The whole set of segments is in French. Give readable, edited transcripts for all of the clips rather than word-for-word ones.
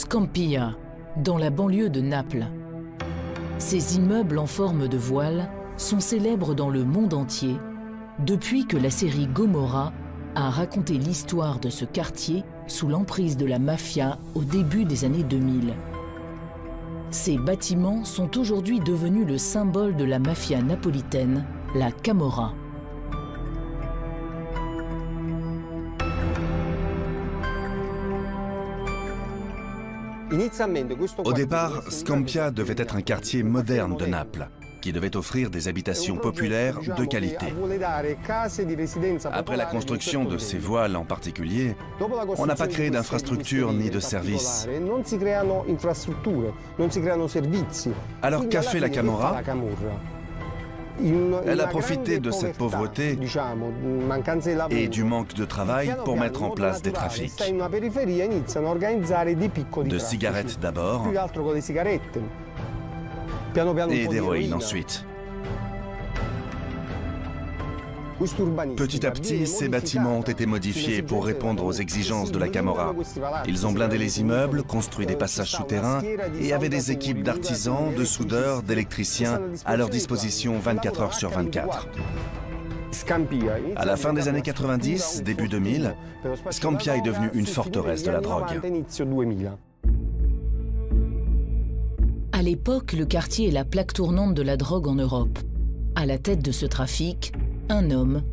Scampia, dans la banlieue de Naples. Ces immeubles en forme de voile sont célèbres dans le monde entier depuis que la série Gomorrah a raconté l'histoire de ce quartier sous l'emprise de la mafia au début des années 2000. Ces bâtiments sont aujourd'hui devenus le symbole de la mafia napolitaine, la Camorra. Au départ, Scampia devait être un quartier moderne de Naples, qui devait offrir des habitations populaires de qualité. Après la construction de ces voiles en particulier, on n'a pas créé d'infrastructures ni de services. Alors qu'a fait la Camorra? Elle a profité de cette pauvreté et du manque de travail pour mettre en place des trafics. De cigarettes d'abord et d'héroïne ensuite. Petit à petit, ces bâtiments ont été modifiés pour répondre aux exigences de la Camorra. Ils ont blindé les immeubles, construit des passages souterrains et avaient des équipes d'artisans, de soudeurs, d'électriciens à leur disposition 24 heures sur 24. À la fin des années 90, début 2000, Scampia est devenue une forteresse de la drogue. À l'époque, le quartier est la plaque tournante de la drogue en Europe. À la tête de ce trafic, un homme,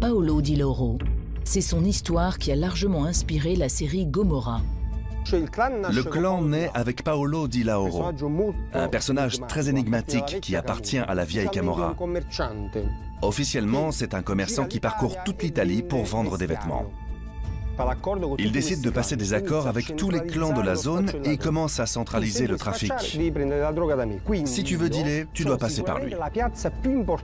Paolo Di Lauro. C'est son histoire qui a largement inspiré la série Gomorrah. Le clan naît avec Paolo Di Lauro, un personnage très énigmatique qui appartient à la vieille Camorra. Officiellement, c'est un commerçant qui parcourt toute l'Italie pour vendre des vêtements. Il décide de passer des accords avec tous les clans de la zone et commence à centraliser le trafic. Si tu veux dealer, tu dois passer par lui.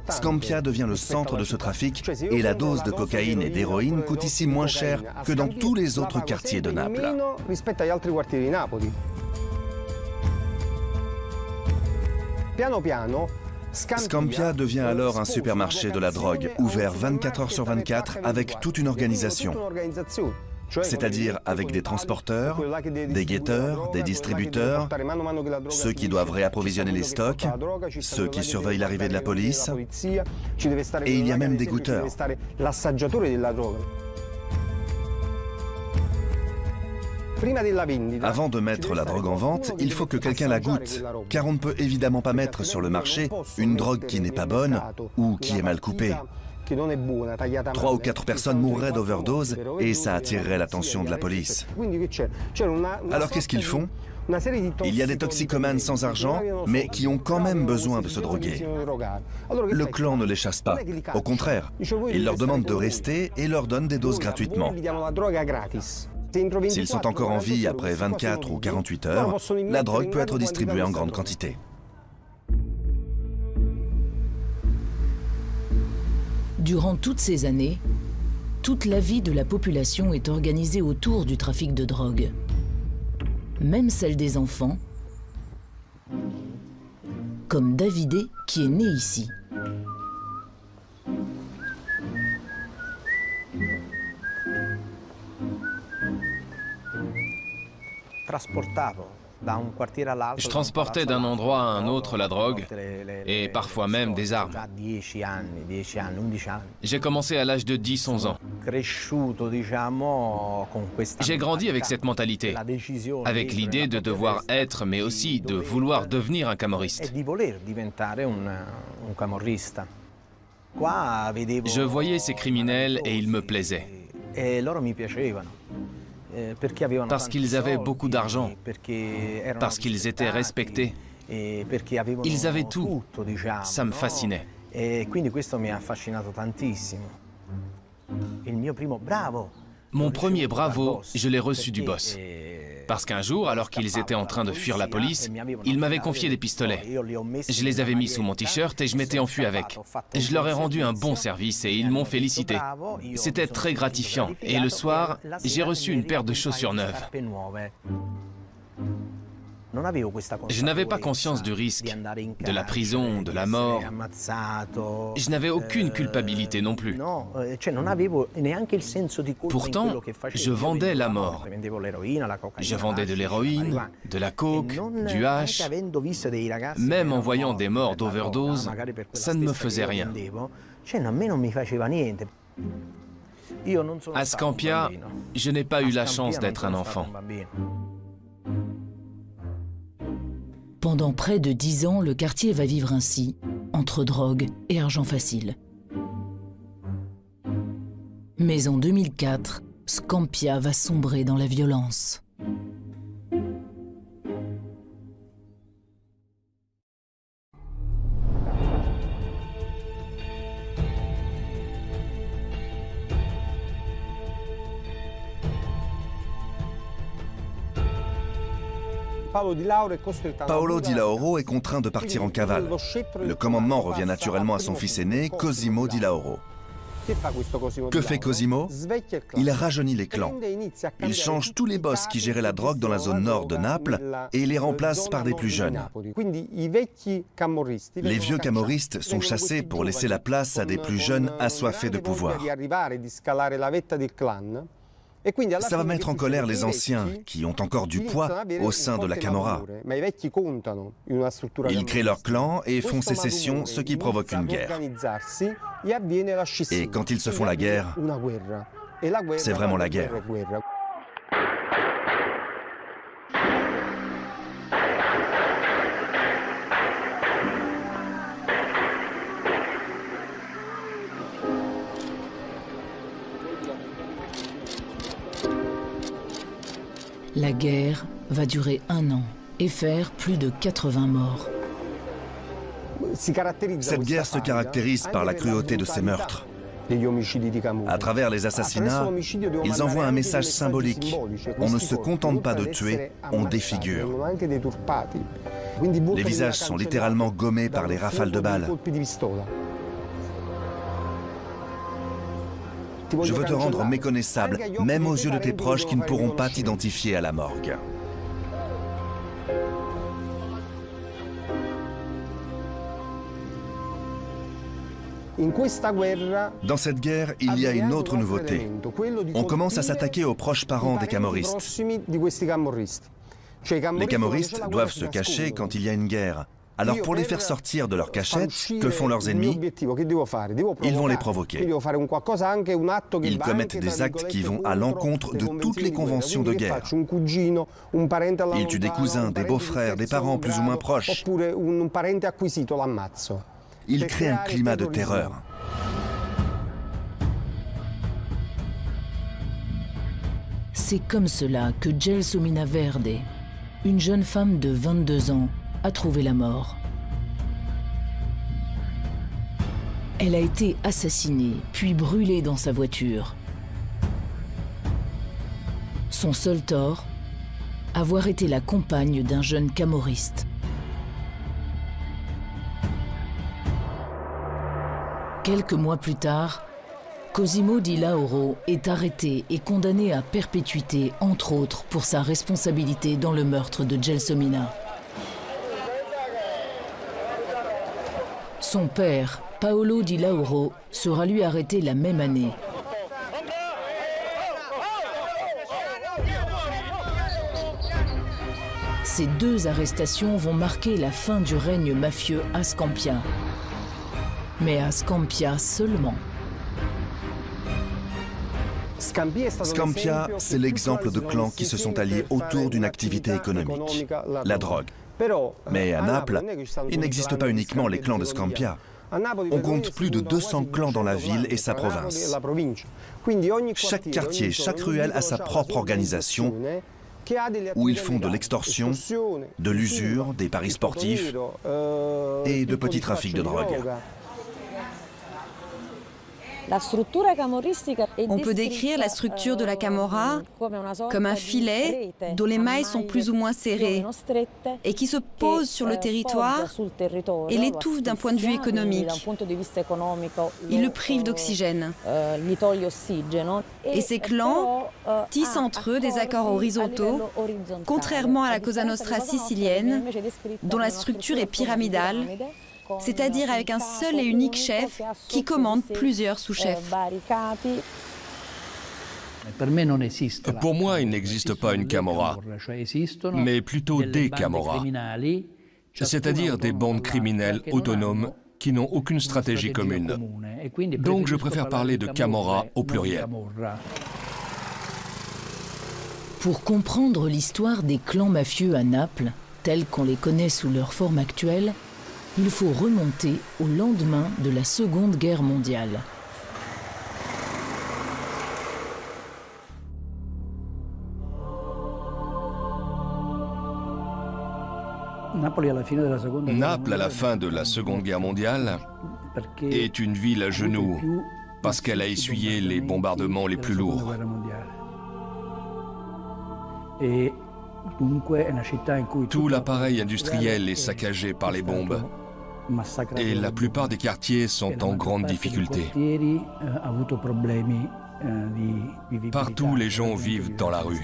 Scampia devient le centre de ce trafic et la dose de cocaïne et d'héroïne coûte ici moins cher que dans tous les autres quartiers de Naples. Scampia devient alors un supermarché de la drogue, ouvert 24 heures sur 24 avec toute une organisation. C'est-à-dire avec des transporteurs, des guetteurs, des distributeurs, ceux qui doivent réapprovisionner les stocks, ceux qui surveillent l'arrivée de la police, et il y a même des goûteurs. Avant de mettre la drogue en vente, il faut que quelqu'un la goûte, car on ne peut évidemment pas mettre sur le marché une drogue qui n'est pas bonne ou qui est mal coupée. 3 ou 4 personnes mourraient d'overdose et ça attirerait l'attention de la police. Alors qu'est-ce qu'ils font? Il y a des toxicomanes sans argent, mais qui ont quand même besoin de se droguer. Le clan ne les chasse pas. Au contraire, il leur demande de rester et leur donne des doses gratuitement. S'ils sont encore en vie après 24 ou 48 heures, la drogue peut être distribuée en grande quantité. Durant toutes ces années, toute la vie de la population est organisée autour du trafic de drogue. Même celle des enfants, comme Davide qui est né ici. Je transportais d'un endroit à un autre la drogue et parfois même des armes. J'ai commencé à l'âge de 10-11 ans. J'ai grandi avec cette mentalité, avec l'idée de devoir être, mais aussi de vouloir devenir un camorriste. Je voyais ces criminels et ils me plaisaient. Parce qu'ils avaient beaucoup d'argent, parce qu'ils étaient respectés. Ils avaient tout. Ça me fascinait. Mon premier bravo, je l'ai reçu du boss. Parce qu'un jour, alors qu'ils étaient en train de fuir la police, ils m'avaient confié des pistolets. Je les avais mis sous mon t-shirt et je m'étais enfui avec. Je leur ai rendu un bon service et ils m'ont félicité. C'était très gratifiant. Et le soir, j'ai reçu une paire de chaussures neuves. Je n'avais pas conscience du risque, de la prison, de la mort. Je n'avais aucune culpabilité non plus. Pourtant, je vendais la mort. Je vendais de l'héroïne, de la coke, du hash. Même en voyant des morts d'overdose, ça ne me faisait rien. À Scampia, je n'ai pas eu la chance d'être un enfant. Pendant près de 10 ans, le quartier va vivre ainsi, entre drogue et argent facile. Mais en 2004, Scampia va sombrer dans la violence. Paolo Di Lauro est contraint de partir en cavale. Le commandement revient naturellement à son fils aîné, Cosimo Di Lauro. Que fait Cosimo? Il rajeunit les clans. Il change tous les boss qui géraient la drogue dans la zone nord de Naples et les remplace par des plus jeunes. Les vieux camorristes sont chassés pour laisser la place à des plus jeunes assoiffés de pouvoir. Ça va mettre en colère les anciens, qui ont encore du poids au sein de la Camorra. Ils créent leur clan et font sécession, ce qui provoque une guerre. Et quand ils se font la guerre, c'est vraiment la guerre. La guerre va durer 1 an et faire plus de 80 morts. Cette guerre se caractérise par la cruauté de ses meurtres. À travers les assassinats, ils envoient un message symbolique. On ne se contente pas de tuer, on défigure. Les visages sont littéralement gommés par les rafales de balles. Je veux te rendre méconnaissable, même aux yeux de tes proches qui ne pourront pas t'identifier à la morgue. Dans cette guerre, il y a une autre nouveauté. On commence à s'attaquer aux proches parents des camorristes. Les camorristes doivent se cacher quand il y a une guerre. Alors pour les faire sortir de leur cachette, que font leurs ennemis? Ils vont les provoquer. Ils commettent des actes qui vont à l'encontre de toutes les conventions de guerre. Ils tuent des cousins, des beaux-frères, des parents plus ou moins proches. Ils créent un climat de terreur. C'est comme cela que Gelsomina Verde, une jeune femme de 22 ans, a trouvé la mort. Elle a été assassinée, puis brûlée dans sa voiture. Son seul tort, avoir été la compagne d'un jeune camorriste. Quelques mois plus tard, Cosimo Di Lauro est arrêté et condamné à perpétuité, entre autres pour sa responsabilité dans le meurtre de Gelsomina. Son père, Paolo Di Lauro, sera lui arrêté la même année. Ces 2 arrestations vont marquer la fin du règne mafieux à Scampia. Mais à Scampia seulement. Scampia, c'est l'exemple de clans qui se sont alliés autour d'une activité économique, la drogue. Mais à Naples, il n'existe pas uniquement les clans de Scampia. On compte plus de 200 clans dans la ville et sa province. Chaque quartier, chaque ruelle a sa propre organisation où ils font de l'extorsion, de l'usure, des paris sportifs et de petits trafics de drogue. On peut décrire la structure de la camorra comme un filet dont les mailles sont plus ou moins serrées et qui se pose sur le territoire et l'étouffe d'un point de vue économique. Il le prive d'oxygène. Et ces clans tissent entre eux des accords horizontaux, contrairement à la Cosa Nostra sicilienne, dont la structure est pyramidale, c'est-à-dire avec un seul et unique chef qui commande plusieurs sous-chefs. Pour moi, il n'existe pas une camorra, mais plutôt des camorras, c'est-à-dire des bandes criminelles autonomes qui n'ont aucune stratégie commune. Donc je préfère parler de camorra au pluriel. Pour comprendre l'histoire des clans mafieux à Naples, tels qu'on les connaît sous leur forme actuelle, il faut remonter au lendemain de la Seconde Guerre mondiale. Naples, à la fin de la Seconde Guerre mondiale, est une ville à genoux parce qu'elle a essuyé les bombardements les plus lourds. Tout l'appareil industriel est saccagé par les bombes et la plupart des quartiers sont en grande difficulté. Partout, les gens vivent dans la rue.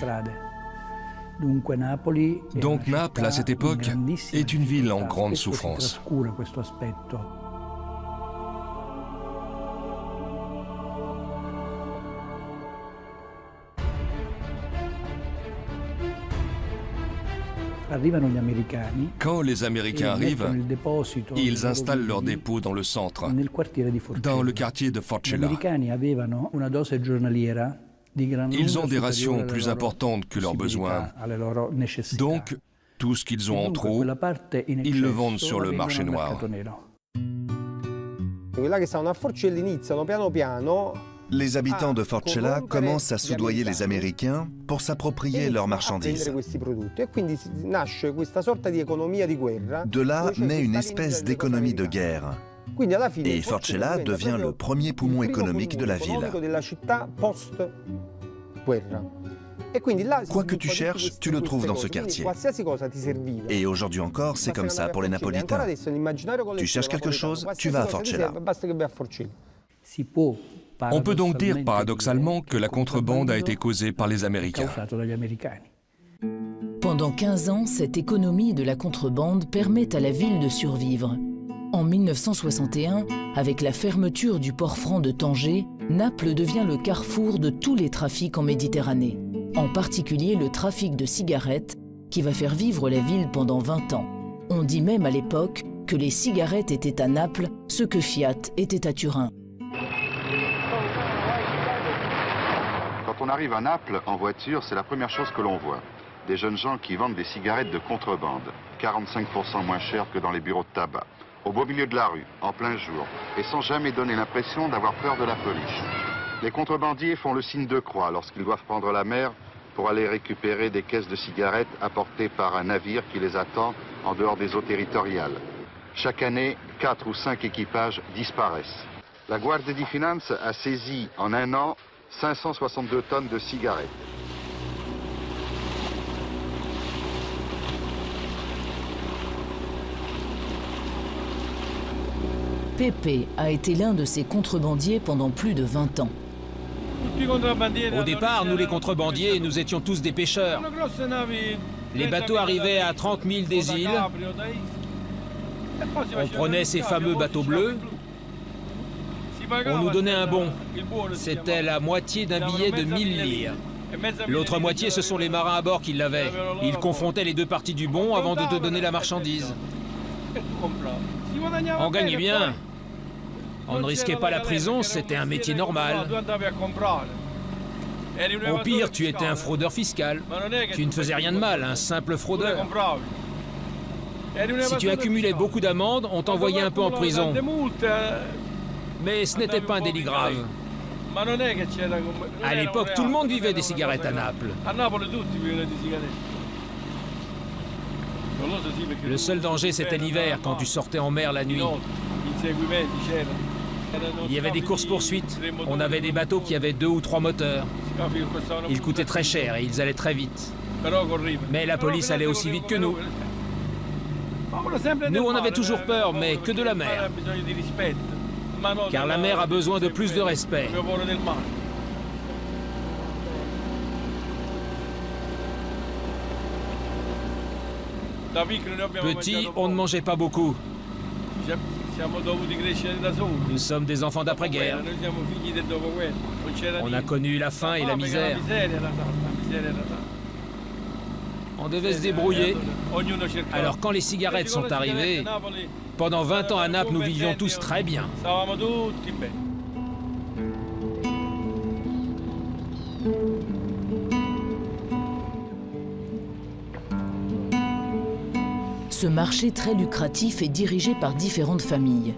Donc Naples, à cette époque, est une ville en grande souffrance. Quand les Américains arrivent, ils installent leur dépôt dans le centre, dans le quartier de Forcella. Ils ont des rations plus importantes que leurs besoins. Donc, tout ce qu'ils ont en trop, ils le vendent sur le marché noir. Les habitants de Forcella commencent à soudoyer les Américains pour s'approprier leurs marchandises. De là naît une espèce d'économie de guerre. Et Forcella devient le premier poumon économique de la ville. Quoi que tu cherches, tu le trouves dans ce quartier. Et aujourd'hui encore, c'est comme ça pour les Napolitains. Tu cherches quelque chose, tu vas à Forcella. On peut donc dire paradoxalement que la contrebande a été causée par les Américains. Pendant 15 ans, cette économie de la contrebande permet à la ville de survivre. En 1961, avec la fermeture du port franc de Tanger, Naples devient le carrefour de tous les trafics en Méditerranée, en particulier le trafic de cigarettes qui va faire vivre la ville pendant 20 ans. On dit même à l'époque que les cigarettes étaient à Naples ce que Fiat était à Turin. Quand on arrive à Naples, en voiture, c'est la première chose que l'on voit. Des jeunes gens qui vendent des cigarettes de contrebande, 45% moins chères que dans les bureaux de tabac, au beau milieu de la rue, en plein jour, et sans jamais donner l'impression d'avoir peur de la police. Les contrebandiers font le signe de croix lorsqu'ils doivent prendre la mer pour aller récupérer des caisses de cigarettes apportées par un navire qui les attend en dehors des eaux territoriales. Chaque année, 4 ou 5 équipages disparaissent. La Guardia di Finanza a saisi en un an 562 tonnes de cigarettes. Pepe a été l'un de ces contrebandiers pendant plus de 20 ans. Au départ, nous les contrebandiers, nous étions tous des pêcheurs. Les bateaux arrivaient à 30 000 des îles. On prenait ces fameux bateaux bleus. On nous donnait un bon. C'était la moitié d'un billet de 1000 lire. L'autre moitié, ce sont les marins à bord qui l'avaient. Ils confrontaient les deux parties du bon avant de te donner la marchandise. On gagnait bien. On ne risquait pas la prison, c'était un métier normal. Au pire, tu étais un fraudeur fiscal. Tu ne faisais rien de mal, un simple fraudeur. Si tu accumulais beaucoup d'amendes, on t'envoyait un peu en prison. Mais ce n'était pas un délit grave. À l'époque, tout le monde vivait des cigarettes à Naples. Le seul danger, c'était l'hiver, quand tu sortais en mer la nuit. Il y avait des courses-poursuites. On avait des bateaux qui avaient 2 ou 3 moteurs. Ils coûtaient très cher et ils allaient très vite. Mais la police allait aussi vite que nous. Nous, on avait toujours peur, mais que de la mer. Car la mer a besoin de plus de respect. Petit, on ne mangeait pas beaucoup. Nous sommes des enfants d'après-guerre. On a connu la faim et la misère. On devait se débrouiller. Alors quand les cigarettes sont arrivées, pendant 20 ans à Naples, nous vivions tous très bien. Ce marché très lucratif est dirigé par différentes familles.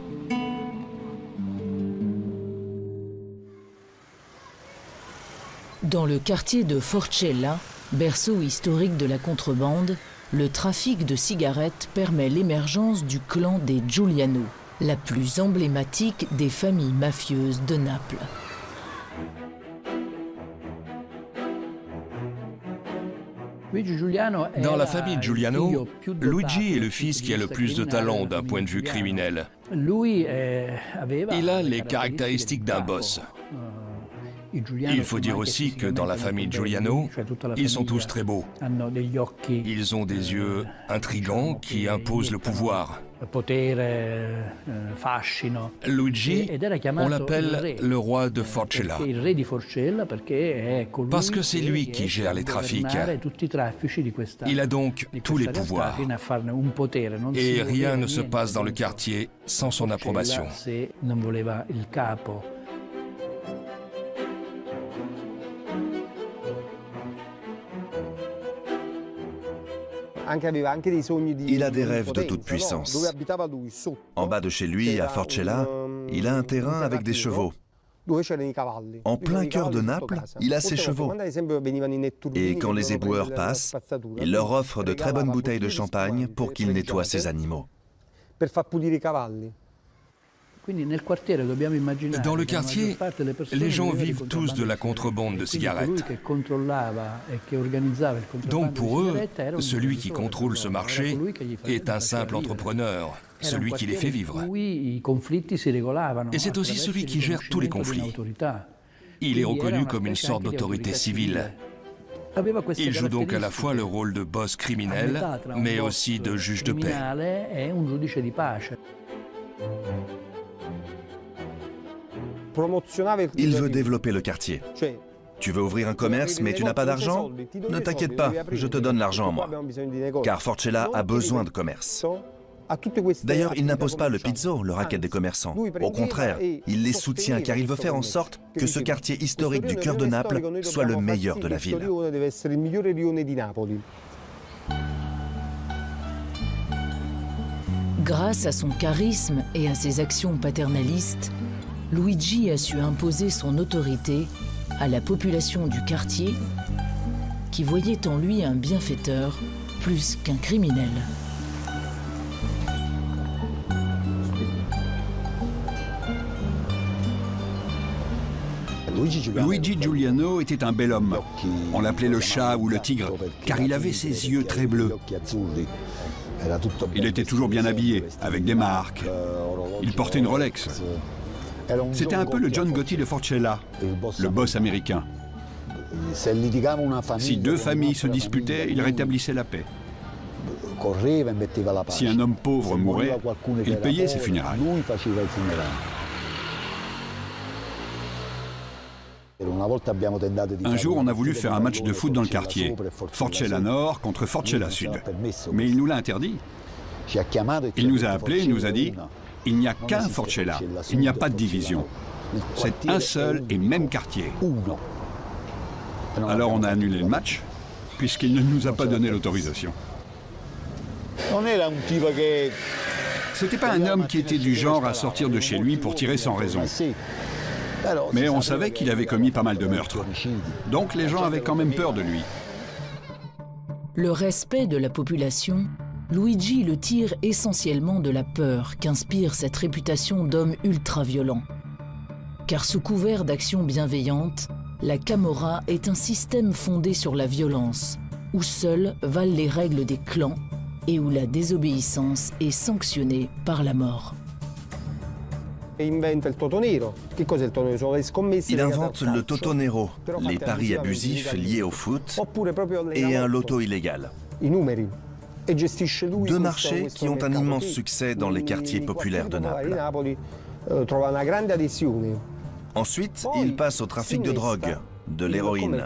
Dans le quartier de Forcella, berceau historique de la contrebande, le trafic de cigarettes permet l'émergence du clan des Giuliano, la plus emblématique des familles mafieuses de Naples. Dans la famille Giuliano, Luigi est le fils qui a le plus de talent d'un point de vue criminel. Il a les caractéristiques d'un boss. Il faut dire aussi que dans la famille Giuliano, ils sont tous très beaux. Ils ont des yeux intrigants qui imposent le pouvoir. Luigi, on l'appelle le roi de Forcella, parce que c'est lui qui gère les trafics. Il a donc tous les pouvoirs. Et rien ne se passe dans le quartier sans son approbation. Il a des rêves de toute puissance. En bas de chez lui, à Forcella, il a un terrain avec des chevaux. En plein cœur de Naples, il a ses chevaux. Et quand les éboueurs passent, il leur offre de très bonnes bouteilles de champagne pour qu'ils nettoient ses animaux. Dans le quartier, les gens vivent tous de la contrebande de cigarettes. Donc pour eux, celui qui contrôle ce marché est un simple entrepreneur, celui qui les fait vivre. Et c'est aussi celui qui gère tous les conflits. Il est reconnu comme une sorte d'autorité civile. Il joue donc à la fois le rôle de boss criminel, mais aussi de juge de paix. Il veut développer le quartier. Tu veux ouvrir un commerce, mais tu n'as pas d'argent? Ne t'inquiète pas, je te donne l'argent à moi. Car Forcella a besoin de commerce. D'ailleurs, il n'impose pas le pizzo, le racket des commerçants. Au contraire, il les soutient car il veut faire en sorte que ce quartier historique du cœur de Naples soit le meilleur de la ville. Grâce à son charisme et à ses actions paternalistes, Luigi a su imposer son autorité à la population du quartier qui voyait en lui un bienfaiteur plus qu'un criminel. Luigi Giuliano était un bel homme. On l'appelait le chat ou le tigre, car il avait ses yeux très bleus. Il était toujours bien habillé, avec des marques. Il portait une Rolex. C'était un peu le John Gotti de Forcella, le boss américain. Si deux familles se disputaient, il rétablissait la paix. Si un homme pauvre mourait, il payait ses funérailles. Un jour, on a voulu faire un match de foot dans le quartier. Forcella Nord contre Forcella Sud. Mais il nous l'a interdit. Il nous a appelés, il nous a dit « Il n'y a qu'un Forcella, il n'y a pas de division. C'est un seul et même quartier. » Alors on a annulé le match, puisqu'il ne nous a pas donné l'autorisation. C'était pas un homme qui était du genre à sortir de chez lui pour tirer sans raison. Mais on savait qu'il avait commis pas mal de meurtres. Donc les gens avaient quand même peur de lui. Le respect de la population, Luigi le tire essentiellement de la peur qu'inspire cette réputation d'homme ultra-violent. Car sous couvert d'actions bienveillantes, la Camorra est un système fondé sur la violence, où seules valent les règles des clans et où la désobéissance est sanctionnée par la mort. Il invente le Toto Nero, les paris abusifs liés au foot, et un loto illégal. Deux marchés qui ont un immense succès dans les quartiers populaires de Naples. Ensuite, il passe au trafic de drogue, de l'héroïne.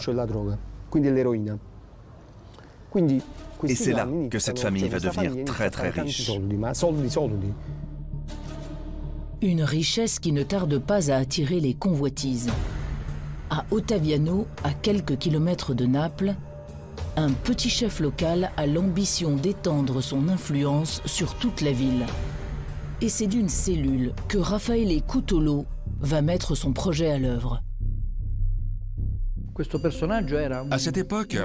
Et c'est là que cette famille va devenir très très riche. Une richesse qui ne tarde pas à attirer les convoitises. À Ottaviano, à quelques kilomètres de Naples, un petit chef local a l'ambition d'étendre son influence sur toute la ville. Et c'est d'une cellule que Raffaele Cutolo va mettre son projet à l'œuvre. À cette époque,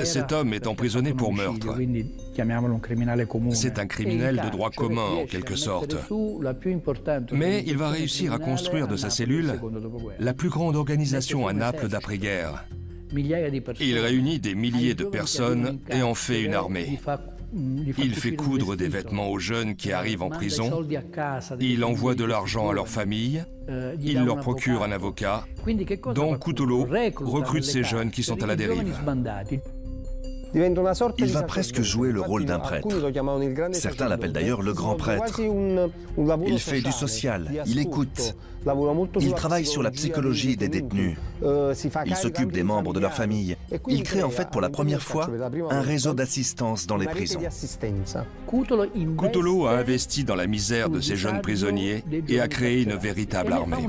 cet homme est emprisonné pour meurtre. C'est un criminel de droit commun, en quelque sorte. Mais il va réussir à construire de sa cellule la plus grande organisation à Naples d'après-guerre. Il réunit des milliers de personnes et en fait une armée. Il fait coudre des vêtements aux jeunes qui arrivent en prison, il envoie de l'argent à leur famille, il leur procure un avocat, donc Cutolo recrute ces jeunes qui sont à la dérive. Il va presque jouer le rôle d'un prêtre. Certains l'appellent d'ailleurs le grand prêtre. Il fait du social, il écoute, il travaille sur la psychologie des détenus, il s'occupe des membres de leur famille. Il crée en fait pour la première fois un réseau d'assistance dans les prisons. Cutolo a investi dans la misère de ces jeunes prisonniers et a créé une véritable armée.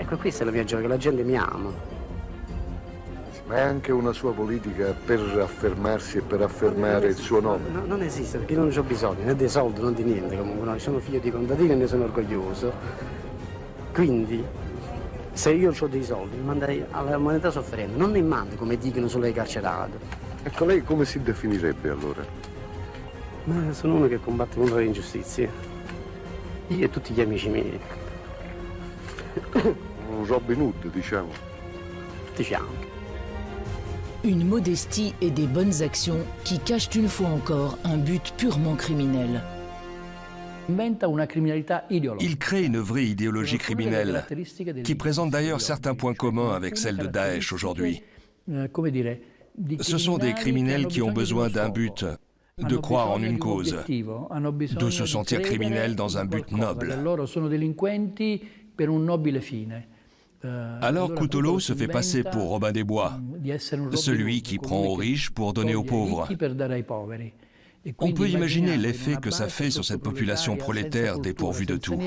Ecco, questo è il viaggio che la gente mi ama. Ma è anche una sua politica per affermarsi e per affermare il suo nome? No, non esiste, perché non ho bisogno né dei soldi, né di niente. Comunque, no, sono figlio di contadino e ne sono orgoglioso. Quindi, se io ho dei soldi, li manderei alla moneta sofferente, non ne mando come dicono sulle carcerate. Ecco, lei come si definirebbe allora? Ma sono uno che combatte contro le ingiustizie. Io e tutti gli amici miei. Robin Hood, diciamo. Une modestie et des bonnes actions qui cachent une fois encore un but purement criminel. Il crée une vraie idéologie criminelle qui présente d'ailleurs certains points communs avec celle de Daesh aujourd'hui. Ce sont des criminels qui ont besoin d'un but, de croire en une cause, de se sentir criminels dans un but noble. Alors Cutolo se fait passer pour Robin des Bois, celui qui prend aux riches pour donner aux pauvres. On peut imaginer l'effet que ça fait sur cette population prolétaire dépourvue de tout.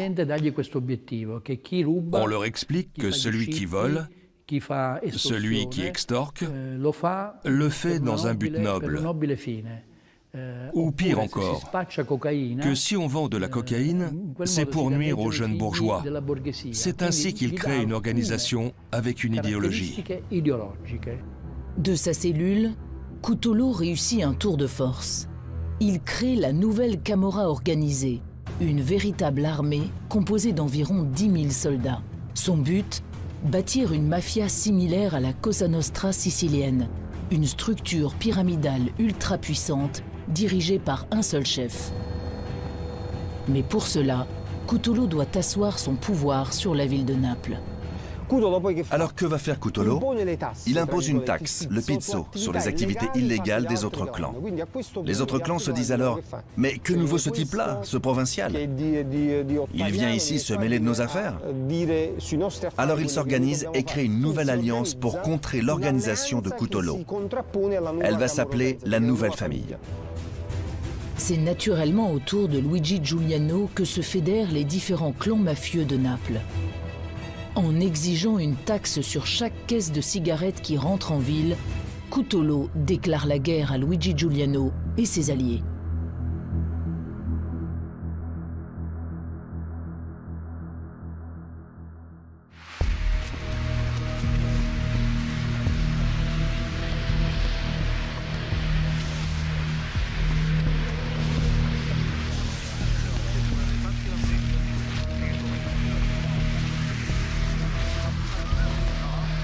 On leur explique que celui qui vole, celui qui extorque, le fait dans un but noble. Ou pire encore, que si on vend de la cocaïne, c'est pour nuire aux jeunes bourgeois. C'est ainsi qu'il crée une organisation avec une idéologie. De sa cellule, Cutolo réussit un tour de force. Il crée la nouvelle Camorra organisée, une véritable armée composée d'environ 10 000 soldats. Son but, bâtir une mafia similaire à la Cosa Nostra sicilienne, une structure pyramidale ultra puissante dirigée par un seul chef. Mais pour cela, Cutolo doit asseoir son pouvoir sur la ville de Naples. Alors que va faire Cutolo? Il impose une taxe, le pizzo, sur les activités illégales des autres clans. Les autres clans se disent alors « Mais que nous vaut ce type-là, ce provincial? Il vient ici se mêler de nos affaires ?» Alors ils s'organisent et créent une nouvelle alliance pour contrer l'organisation de Cutolo. Elle va s'appeler la Nouvelle Famille. C'est naturellement autour de Luigi Giuliano que se fédèrent les différents clans mafieux de Naples. En exigeant une taxe sur chaque caisse de cigarettes qui rentre en ville, Cutolo déclare la guerre à Luigi Giuliano et ses alliés.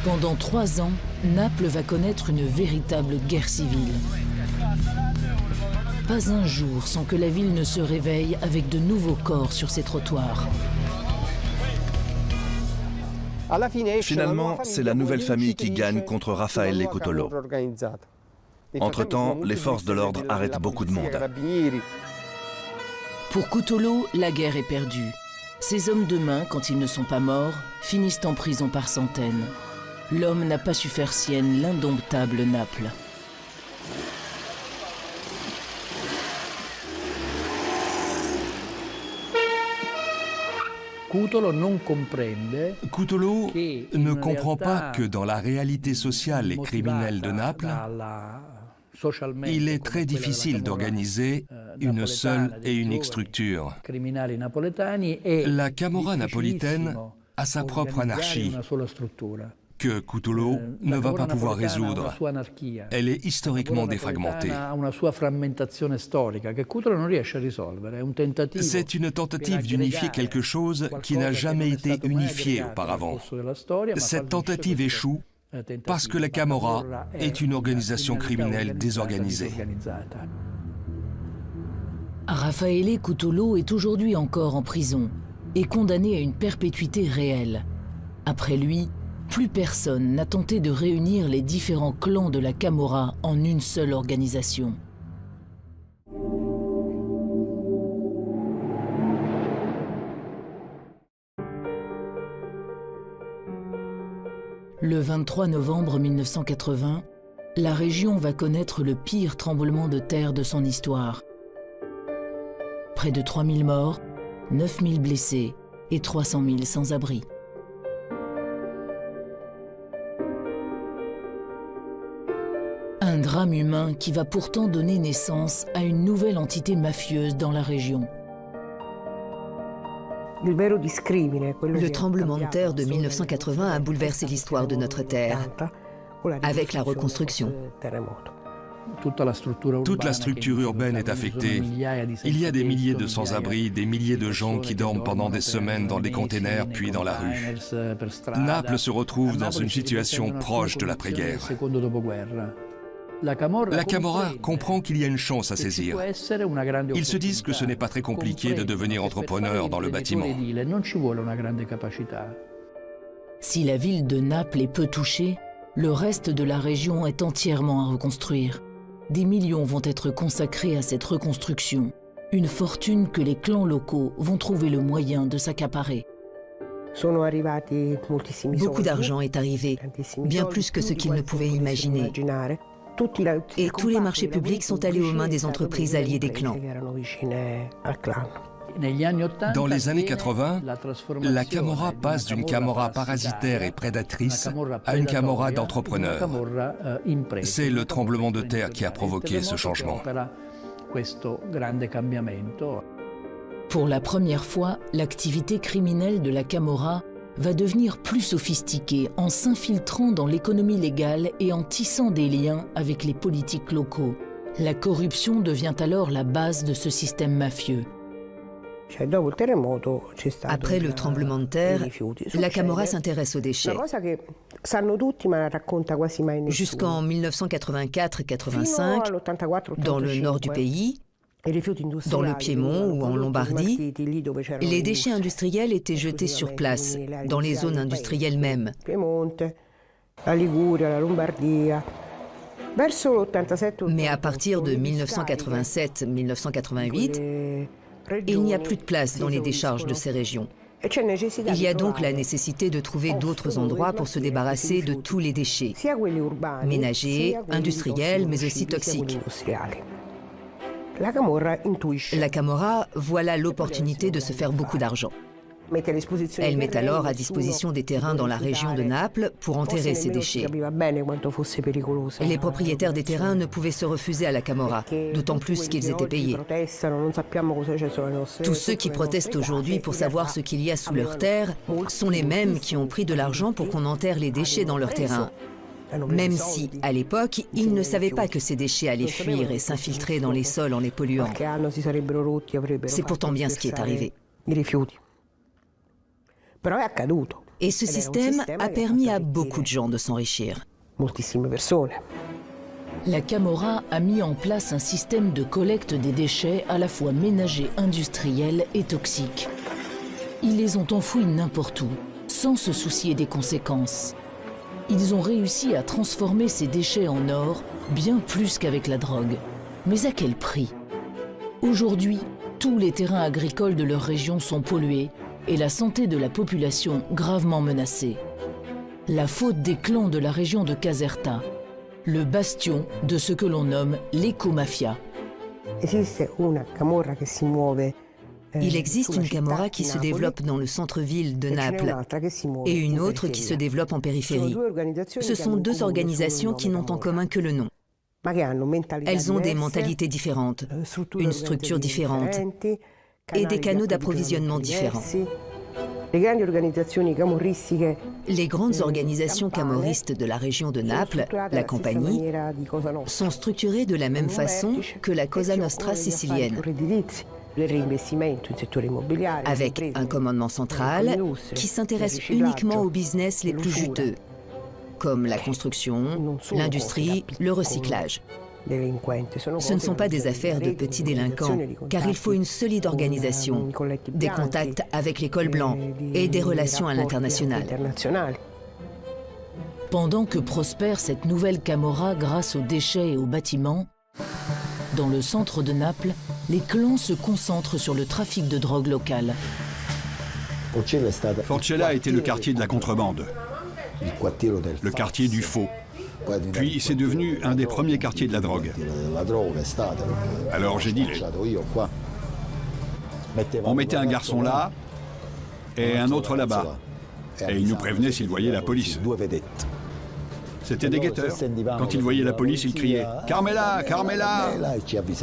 Pendant 3 ans, Naples va connaître une véritable guerre civile. Pas un jour sans que la ville ne se réveille avec de nouveaux corps sur ses trottoirs. Finalement, c'est la nouvelle famille qui gagne contre Raffaele Cutolo. Entre-temps, les forces de l'ordre arrêtent beaucoup de monde. Pour Cutolo, la guerre est perdue. Ces hommes de main, quand ils ne sont pas morts, finissent en prison par centaines. L'homme n'a pas su faire sienne l'indomptable Naples. Cutolo ne comprend pas que dans la réalité sociale et criminelle de Naples, il est très difficile d'organiser une seule et unique structure. La Camorra napolitaine a sa propre anarchie que Cutolo ne va pas pouvoir résoudre. Elle est historiquement défragmentée. C'est une tentative d'unifier quelque chose qui n'a jamais été unifié auparavant. Cette tentative échoue parce que la Camorra est une organisation criminelle désorganisée. Raffaele Cutolo est aujourd'hui encore en prison et condamné à une perpétuité réelle. Après lui, plus personne n'a tenté de réunir les différents clans de la Camorra en une seule organisation. Le 23 novembre 1980, la région va connaître le pire tremblement de terre de son histoire. Près de 3000 morts, 9000 blessés et 300 000 sans-abri. Un drame humain qui va pourtant donner naissance à une nouvelle entité mafieuse dans la région. Le tremblement de terre de 1980 a bouleversé l'histoire de notre terre, avec la reconstruction. Toute la structure urbaine est affectée. Il y a des milliers de sans-abri, des milliers de gens qui dorment pendant des semaines dans des containers puis dans la rue. Naples se retrouve dans une situation proche de l'après-guerre. La Camorra comprend qu'il y a une chance à saisir. Ils se disent que ce n'est pas très compliqué de devenir entrepreneur dans le bâtiment. Si la ville de Naples est peu touchée, le reste de la région est entièrement à reconstruire. Des millions vont être consacrés à cette reconstruction, une fortune que les clans locaux vont trouver le moyen de s'accaparer. Beaucoup d'argent est arrivé, bien plus que ce qu'ils ne pouvaient imaginer. Et tous les marchés publics sont allés aux mains des entreprises alliées des clans. Dans les années 80, la Camorra passe d'une Camorra parasitaire et prédatrice à une Camorra d'entrepreneurs. C'est le tremblement de terre qui a provoqué ce changement. Pour la première fois, l'activité criminelle de la Camorra va devenir plus sophistiquée en s'infiltrant dans l'économie légale et en tissant des liens avec les politiques locaux. La corruption devient alors la base de ce système mafieux. Après le tremblement de terre, la Camorra s'intéresse aux déchets. Jusqu'en 1984-85, dans le nord du pays, dans le Piémont ou en Lombardie, les déchets industriels étaient jetés sur place, dans les zones industrielles mêmes. Mais à partir de 1987-1988, il n'y a plus de place dans les décharges de ces régions. Il y a donc la nécessité de trouver d'autres endroits pour se débarrasser de tous les déchets, ménagers, industriels, mais aussi toxiques. La Camorra voit là l'opportunité de se faire beaucoup d'argent. Elle met alors à disposition des terrains dans la région de Naples pour enterrer ces déchets. Les propriétaires des terrains ne pouvaient se refuser à la Camorra, d'autant plus qu'ils étaient payés. Tous ceux qui protestent aujourd'hui pour savoir ce qu'il y a sous leurs terres sont les mêmes qui ont pris de l'argent pour qu'on enterre les déchets dans leurs terrains. Même si, à l'époque, ils ne savaient pas que ces déchets allaient fuir et s'infiltrer dans les sols en les polluant. C'est pourtant bien ce qui est arrivé. Et ce système a permis à beaucoup de gens de s'enrichir. La Camorra a mis en place un système de collecte des déchets à la fois ménagers, industriels et toxiques. Ils les ont enfouis n'importe où, sans se soucier des conséquences. Ils ont réussi à transformer ces déchets en or, bien plus qu'avec la drogue. Mais à quel prix? Aujourd'hui, tous les terrains agricoles de leur région sont pollués et la santé de la population gravement menacée. La faute des clans de la région de Caserta, le bastion de ce que l'on nomme l'éco-mafia. Il existe une Camorra qui se développe dans le centre-ville de Naples et une autre qui se développe en périphérie. Ce sont deux organisations qui n'ont en commun que le nom. Elles ont des mentalités différentes, une structure différente et des canaux d'approvisionnement différents. Les grandes organisations camorristes de la région de Naples, la Compagnie, sont structurées de la même façon que la Cosa Nostra sicilienne, avec un commandement central qui s'intéresse uniquement aux business les plus juteux, comme la construction, l'industrie, le recyclage. Ce ne sont pas des affaires de petits délinquants, car il faut une solide organisation, des contacts avec les cols blancs et des relations à l'international. Pendant que prospère cette nouvelle Camorra grâce aux déchets et aux bâtiments, dans le centre de Naples, les clans se concentrent sur le trafic de drogue locale. Forcella était le quartier de la contrebande, le quartier du faux. Puis c'est devenu un des premiers quartiers de la drogue. Alors j'ai dit, on mettait un garçon là et un autre là-bas. Et ils nous prévenaient s'ils voyaient la police. C'était des guetteurs. Quand ils voyaient la police, ils criaient « Carmela, Carmela !»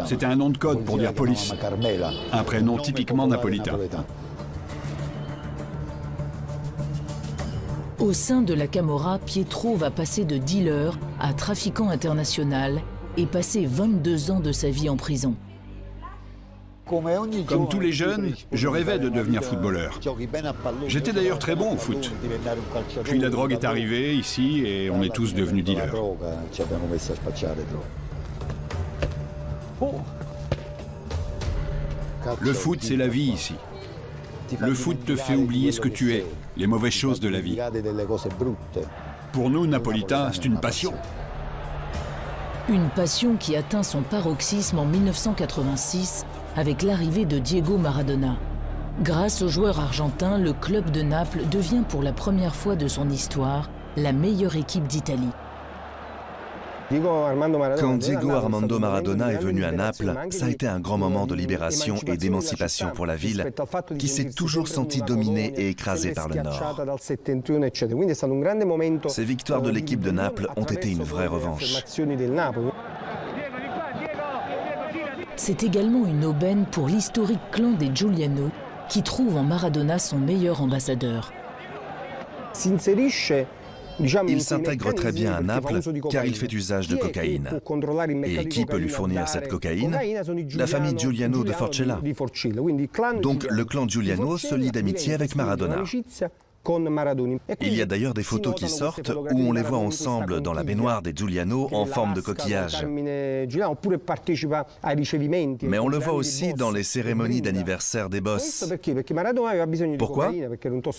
C'était un nom de code pour dire police. Un prénom typiquement napolitain. Au sein de la Camorra, Pietro va passer de dealer à trafiquant international et passer 22 ans de sa vie en prison. Comme tous les jeunes, je rêvais de devenir footballeur. J'étais d'ailleurs très bon au foot. Puis la drogue est arrivée ici et on est tous devenus dealers. Le foot, c'est la vie ici. Le foot te fait oublier ce que tu es, les mauvaises choses de la vie. Pour nous, Napolitains, c'est une passion. Une passion qui atteint son paroxysme en 1986 avec l'arrivée de Diego Maradona. Grâce au joueur argentin, le club de Naples devient pour la première fois de son histoire la meilleure équipe d'Italie. Quand Diego Armando Maradona est venu à Naples, ça a été un grand moment de libération et d'émancipation pour la ville, qui s'est toujours sentie dominée et écrasée par le Nord. Ces victoires de l'équipe de Naples ont été une vraie revanche. C'est également une aubaine pour l'historique clan des Giuliano, qui trouve en Maradona son meilleur ambassadeur. Il s'intègre très bien à Naples car il fait usage de cocaïne. Et qui peut lui fournir cette cocaïne? La famille Giuliano de Forcella. Donc le clan Giuliano se lie d'amitié avec Maradona. Il y a d'ailleurs des photos qui sortent où on les voit ensemble dans la baignoire des Giuliano en forme de coquillage. Mais on le voit aussi dans les cérémonies d'anniversaire des boss. Pourquoi?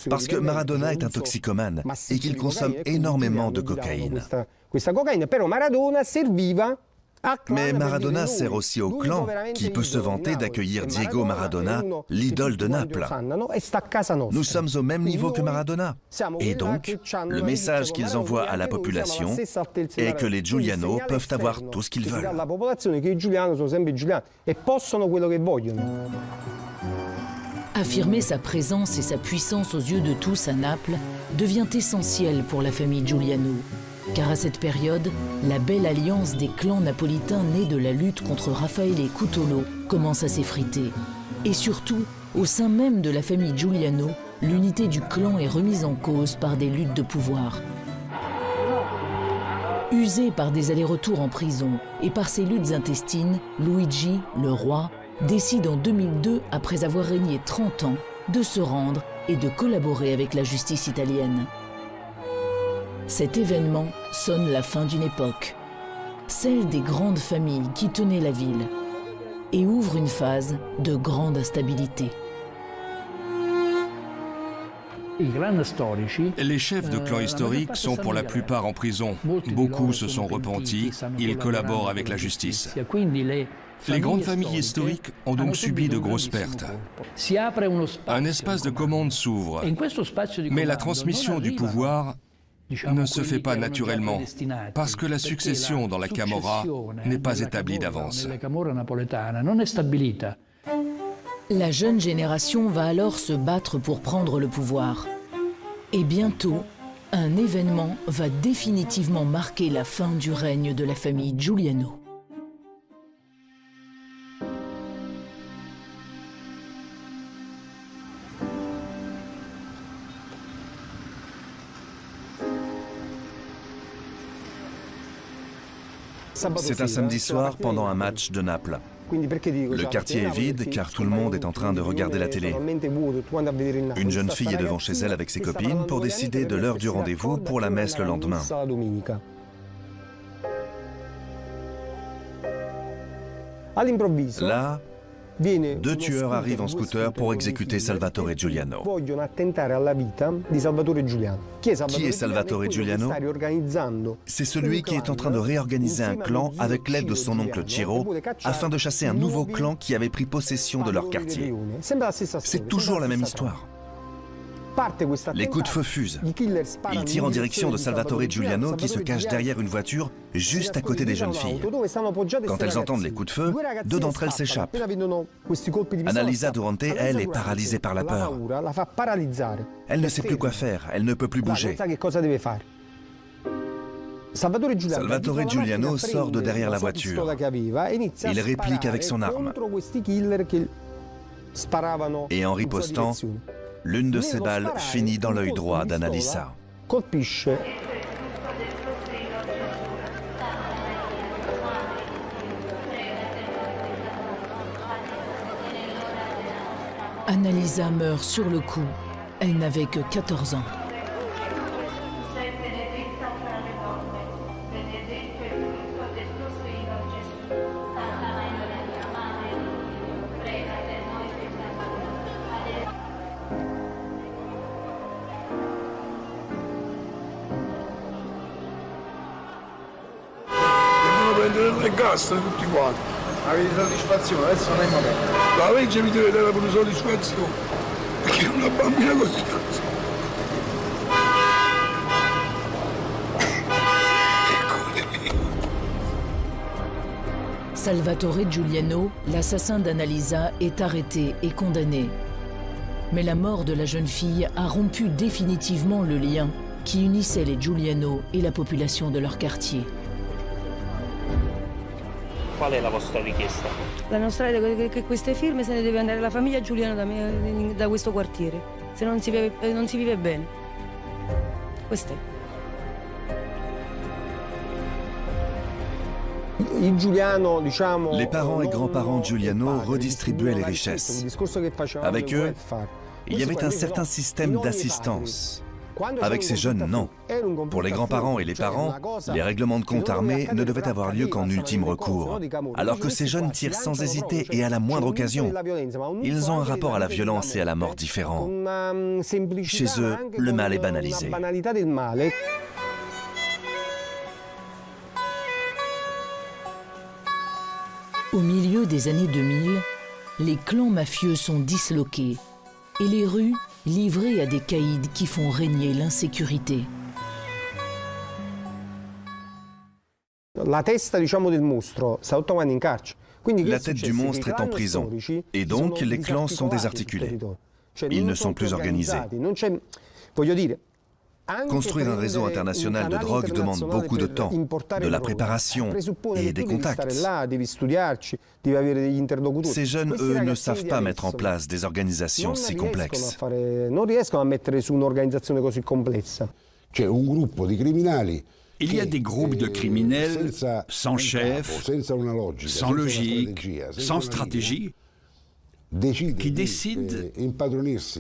Parce que Maradona est un toxicomane et qu'il consomme énormément de cocaïne. Mais Maradona sert aussi au clan, qui peut se vanter d'accueillir Diego Maradona, l'idole de Naples. Nous sommes au même niveau que Maradona. Et donc, le message qu'ils envoient à la population est que les Giuliano peuvent avoir tout ce qu'ils veulent. Affirmer sa présence et sa puissance aux yeux de tous à Naples devient essentiel pour la famille Giuliano. Car à cette période, la belle alliance des clans napolitains nés de la lutte contre Raffaele Cutolo commence à s'effriter. Et surtout, au sein même de la famille Giuliano, l'unité du clan est remise en cause par des luttes de pouvoir. Usé par des allers-retours en prison et par ses luttes intestines, Luigi, le roi, décide en 2002, après avoir régné 30 ans, de se rendre et de collaborer avec la justice italienne. Cet événement sonne la fin d'une époque, celle des grandes familles qui tenaient la ville, et ouvre une phase de grande instabilité. Les chefs de clans historiques sont pour la plupart en prison. Beaucoup se sont repentis, ils collaborent avec la justice. Les grandes familles historiques ont donc subi de grosses pertes. Un espace de commande s'ouvre, mais la transmission du pouvoir ne se fait pas naturellement, parce que la succession dans la Camorra n'est pas établie d'avance. La jeune génération va alors se battre pour prendre le pouvoir. Et bientôt, un événement va définitivement marquer la fin du règne de la famille Giuliano. C'est un samedi soir pendant un match de Naples. Le quartier est vide car tout le monde est en train de regarder la télé. Une jeune fille est devant chez elle avec ses copines pour décider de l'heure du rendez-vous pour la messe le lendemain. Là, deux tueurs arrivent en scooter pour exécuter Salvatore Giuliano. Qui est Salvatore Giuliano? C'est celui qui est en train de réorganiser un clan avec l'aide de son oncle Ciro afin de chasser un nouveau clan qui avait pris possession de leur quartier. C'est toujours la même histoire. Les coups de feu fusent. Ils tirent en direction de Salvatore Giuliano qui se cache derrière une voiture juste à côté des jeunes filles. Quand elles entendent les coups de feu, deux d'entre elles s'échappent. Annalisa Durante, elle, est paralysée par la peur. Elle ne sait plus quoi faire, elle ne peut plus bouger. Salvatore Giuliano sort de derrière la voiture. Il réplique avec son arme. Et en ripostant, l'une de ses balles finit dans l'œil droit d'Annalisa. Annalisa meurt sur le coup. Elle n'avait que 14 ans. Le gas tutti quanti. Avete soddisfazione, adesso non è il momento. La legge mi deve dare pure soddisfazione. Perché una bambina così. Salvatore Giuliano, l'assassin d'Annalisa, est arrêté et condamné. Mais la mort de la jeune fille a rompu définitivement le lien qui unissait les Giuliano et la population de leur quartier. Qual è la vostra richiesta? La nostra è che queste firme se ne deve andare la famiglia Giuliano da questo quartiere, se non si vive bene. Questo è. Les parents et grands-parents Giuliano redistribuaient les richesses. Avec eux, il y avait un certain système d'assistance. Avec ces jeunes, non. Pour les grands-parents et les parents, les règlements de compte armés ne devaient avoir lieu qu'en ultime recours. Alors que ces jeunes tirent sans hésiter et à la moindre occasion. Ils ont un rapport à la violence et à la mort différent. Chez eux, le mal est banalisé. Au milieu des années 2000, les clans mafieux sont disloqués et les rues livrées à des caïds qui font régner l'insécurité. La tête du monstre est en prison, et donc les clans sont désarticulés. Ils ne sont plus organisés. Construire un réseau international de drogue demande beaucoup de temps, de la préparation et des contacts. Ces jeunes, eux, ne savent pas mettre en place des organisations si complexes. Il y a des groupes de criminels sans chef, sans logique, sans stratégie. qui décide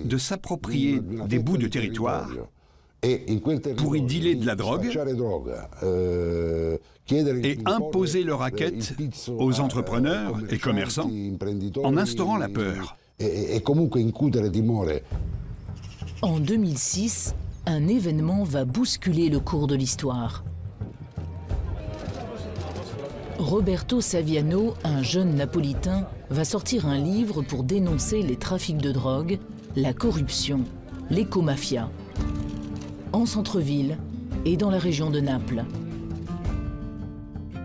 de s'approprier des bouts de territoire pour y dealer de la drogue et imposer leur racket aux entrepreneurs et commerçants en instaurant la peur. En 2006, un événement va bousculer le cours de l'histoire. Roberto Saviano, un jeune napolitain, va sortir un livre pour dénoncer les trafics de drogue, la corruption, l'écomafia, en centre-ville et dans la région de Naples.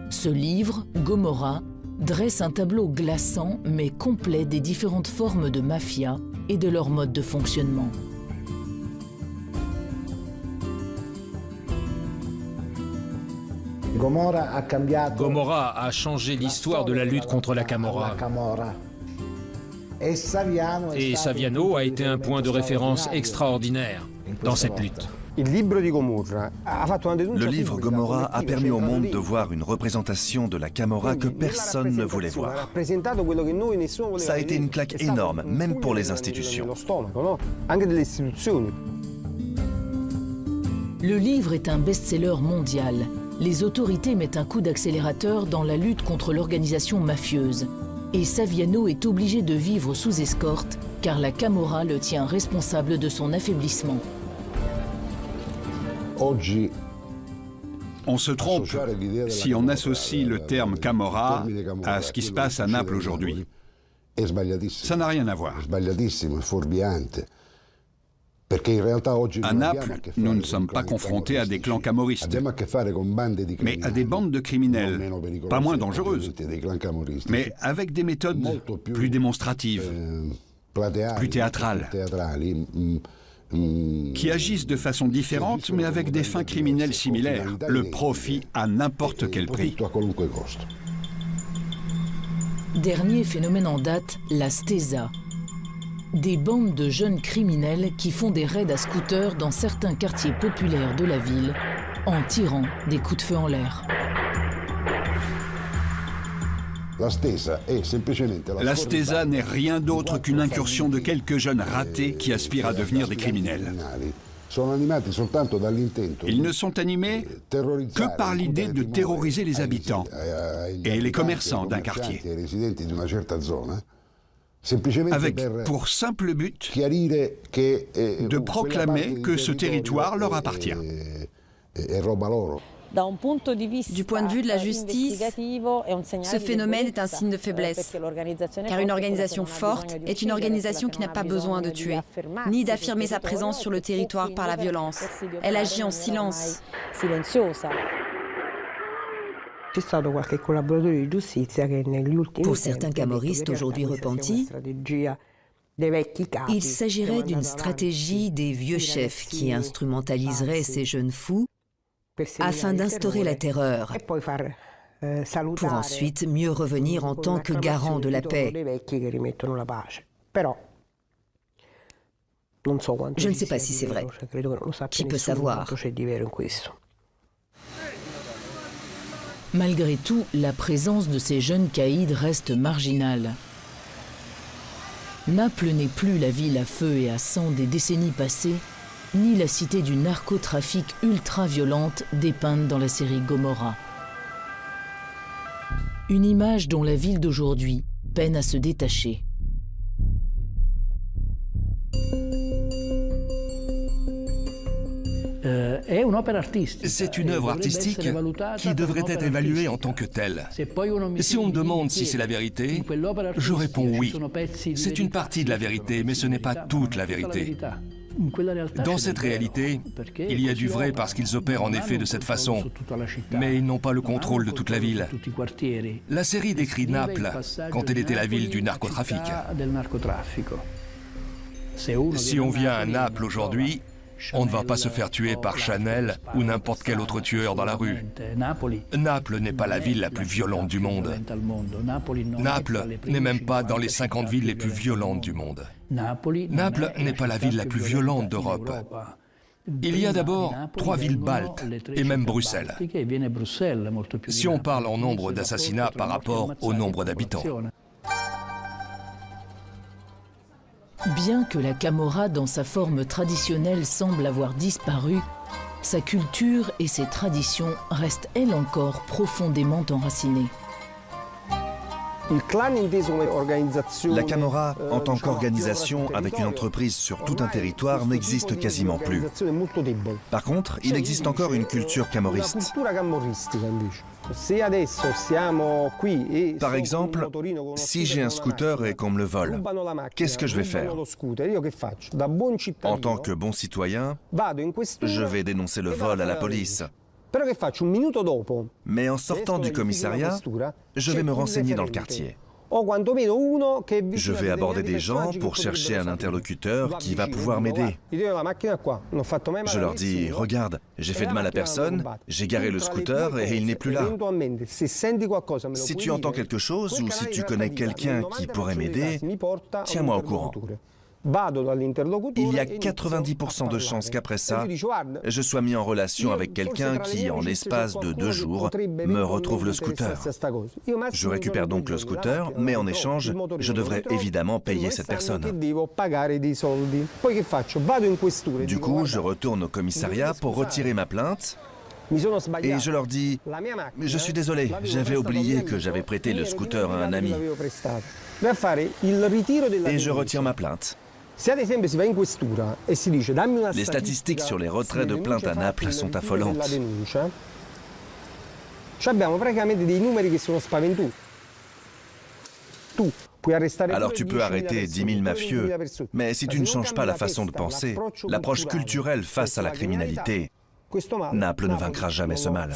Ce livre, Gomorra, dresse un tableau glaçant mais complet des différentes formes de mafia et de leur mode de fonctionnement. Gomorra a changé l'histoire de la lutte contre la Camorra. Et Saviano a été un point de référence extraordinaire dans cette lutte. Le livre Gomorra a permis au monde de voir une représentation de la Camorra que personne ne voulait voir. Ça a été une claque énorme, même pour les institutions. Le livre est un best-seller mondial. Les autorités mettent un coup d'accélérateur dans la lutte contre l'organisation mafieuse. Et Saviano est obligé de vivre sous escorte, car la Camorra le tient responsable de son affaiblissement. On se trompe si on associe le terme Camorra à ce qui se passe à Naples aujourd'hui. Ça n'a rien à voir. À Naples, nous ne sommes pas confrontés à des clans camorristes, mais à des bandes de criminels, pas moins dangereuses, mais avec des méthodes plus démonstratives, plus théâtrales, qui agissent de façon différente, mais avec des fins criminelles similaires, le profit à n'importe quel prix. Dernier phénomène en date, la stesa. Des bandes de jeunes criminels qui font des raids à scooter dans certains quartiers populaires de la ville en tirant des coups de feu en l'air. La stesa n'est rien d'autre qu'une incursion de quelques jeunes ratés qui aspirent à devenir des criminels. Ils ne sont animés que par l'idée de terroriser les habitants et les commerçants d'un quartier, avec pour simple but de proclamer que ce territoire leur appartient. Du point de vue de la justice, ce phénomène est un signe de faiblesse, car une organisation forte est une organisation qui n'a pas besoin de tuer, ni d'affirmer sa présence sur le territoire par la violence. Elle agit en silence. Pour certains camorristes aujourd'hui repentis, il s'agirait d'une stratégie des vieux chefs qui instrumentaliseraient ces jeunes fous afin d'instaurer la terreur, pour ensuite mieux revenir en tant que garant de la paix. Je ne sais pas si c'est vrai. Qui peut savoir? Malgré tout, la présence de ces jeunes caïds reste marginale. Naples n'est plus la ville à feu et à sang des décennies passées, ni la cité du narcotrafic ultra-violente dépeinte dans la série Gomorra. Une image dont la ville d'aujourd'hui peine à se détacher. C'est une œuvre artistique qui devrait être évaluée en tant que telle. Si on me demande si c'est la vérité, je réponds oui. C'est une partie de la vérité, mais ce n'est pas toute la vérité. Dans cette réalité, il y a du vrai parce qu'ils opèrent en effet de cette façon, mais ils n'ont pas le contrôle de toute la ville. La série décrit Naples quand elle était la ville du narcotrafic. Si on vient à Naples aujourd'hui, on ne va pas se faire tuer par Chanel ou n'importe quel autre tueur dans la rue. Naples n'est pas la ville la plus violente du monde. Naples n'est même pas dans les 50 villes les plus violentes du monde. Naples n'est pas la ville la plus violente d'Europe. Il y a d'abord 3 villes baltes et même Bruxelles. Si on parle en nombre d'assassinats par rapport au nombre d'habitants. Bien que la Camorra dans sa forme traditionnelle semble avoir disparu, sa culture et ses traditions restent elles encore profondément enracinées. La Camorra, en tant qu'organisation avec une entreprise sur tout un territoire, n'existe quasiment plus. Par contre, il existe encore une culture camorriste. Par exemple, si j'ai un scooter et qu'on me le vole, qu'est-ce que je vais faire? En tant que bon citoyen, je vais dénoncer le vol à la police. Mais en sortant du commissariat, je vais me renseigner dans le quartier. Je vais aborder des gens pour chercher un interlocuteur qui va pouvoir m'aider. Je leur dis, regarde, j'ai fait de mal à personne, j'ai garé le scooter et il n'est plus là. Si tu entends quelque chose ou si tu connais quelqu'un qui pourrait m'aider, tiens-moi au courant. Il y a 90% de chances qu'après ça, je sois mis en relation avec quelqu'un qui, en l'espace de 2 jours, me retrouve le scooter. Je récupère donc le scooter, mais en échange, je devrais évidemment payer cette personne. Du coup, je retourne au commissariat pour retirer ma plainte. Et je leur dis, je suis désolé, j'avais oublié que j'avais prêté le scooter à un ami. Et je retire ma plainte. Les statistiques sur les retraits de plaintes à Naples sont affolantes. Alors tu peux arrêter 10 000 mafieux, mais si tu ne changes pas la façon de penser, l'approche culturelle face à la criminalité, Naples ne vaincra jamais ce mal.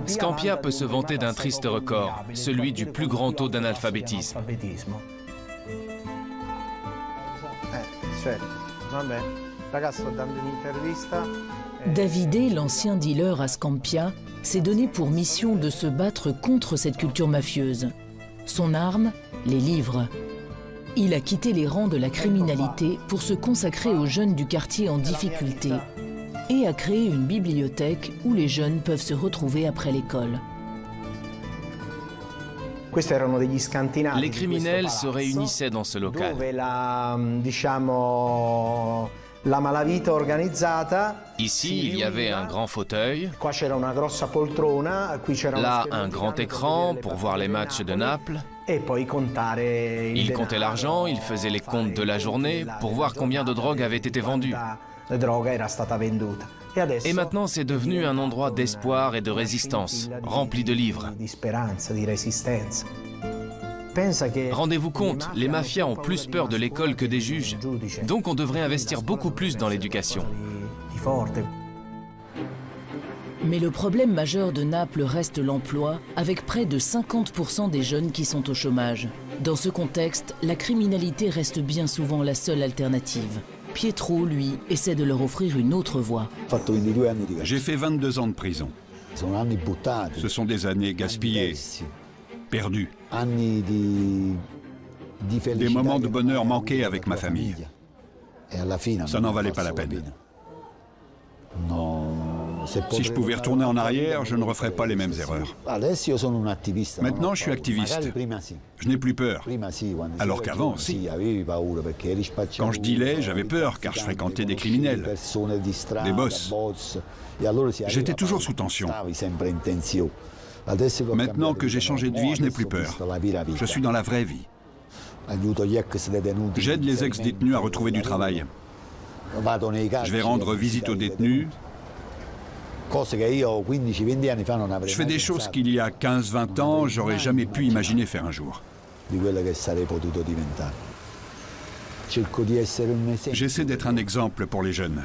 Scampia peut se vanter d'un triste record, celui du plus grand taux d'analphabétisme. Davide, l'ancien dealer à Scampia, s'est donné pour mission de se battre contre cette culture mafieuse. Son arme, les livres. Il a quitté les rangs de la criminalité pour se consacrer aux jeunes du quartier en difficulté et a créé une bibliothèque où les jeunes peuvent se retrouver après l'école. Les criminels se réunissaient dans ce local. Ici, il y avait un grand fauteuil, là un grand écran pour voir les matchs de Naples. Ils comptaient l'argent, ils faisaient les comptes de la journée pour voir combien de drogue avait été vendue. Et maintenant, c'est devenu un endroit d'espoir et de résistance, rempli de livres. Rendez-vous compte, les mafias ont plus peur de l'école que des juges. Donc on devrait investir beaucoup plus dans l'éducation. Mais le problème majeur de Naples reste l'emploi, avec près de 50% des jeunes qui sont au chômage. Dans ce contexte, la criminalité reste bien souvent la seule alternative. Pietro, lui, essaie de leur offrir une autre voie. J'ai fait 22 ans de prison. Ce sont des années gaspillées, perdues. Des moments de bonheur manqués avec ma famille. Ça n'en valait pas la peine. Si je pouvais retourner en arrière, je ne referais pas les mêmes erreurs. Maintenant, je suis activiste. Je n'ai plus peur. Alors qu'avant, si. Quand je dealais, j'avais peur car je fréquentais des criminels, des boss. J'étais toujours sous tension. Maintenant que j'ai changé de vie, je n'ai plus peur. Je suis dans la vraie vie. J'aide les ex-détenus à retrouver du travail. Je vais rendre visite aux détenus. Je fais des choses qu'il y a 15-20 ans, j'aurais jamais pu imaginer faire un jour. J'essaie d'être un exemple pour les jeunes,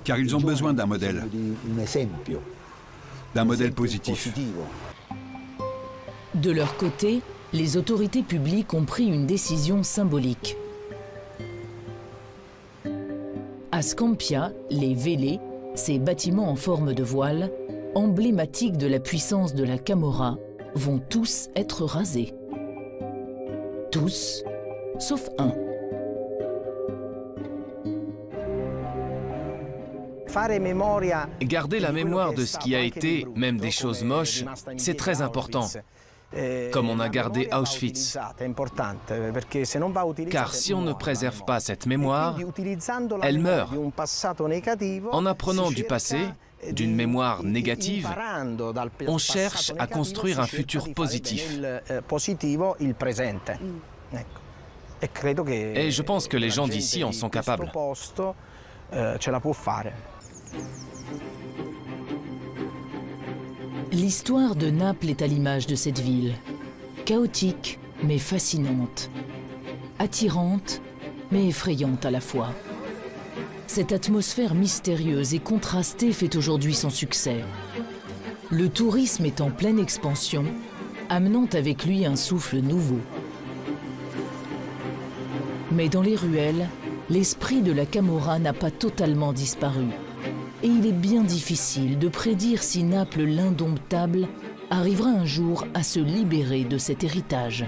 car ils ont besoin d'un modèle positif. De leur côté, les autorités publiques ont pris une décision symbolique. À Scampia, les vélés, ces bâtiments en forme de voile, emblématiques de la puissance de la Camorra, vont tous être rasés. Tous, sauf un. Garder la mémoire de ce qui a été, même des choses moches, c'est très important. Comme on a gardé Auschwitz. Car si on ne préserve pas cette mémoire, elle meurt. En apprenant du passé, d'une mémoire négative, on cherche à construire un futur positif. Et je pense que les gens d'ici en sont capables. L'histoire de Naples est à l'image de cette ville. Chaotique, mais fascinante. Attirante, mais effrayante à la fois. Cette atmosphère mystérieuse et contrastée fait aujourd'hui son succès. Le tourisme est en pleine expansion, amenant avec lui un souffle nouveau. Mais dans les ruelles, l'esprit de la Camorra n'a pas totalement disparu. Et il est bien difficile de prédire si Naples l'indomptable arrivera un jour à se libérer de cet héritage.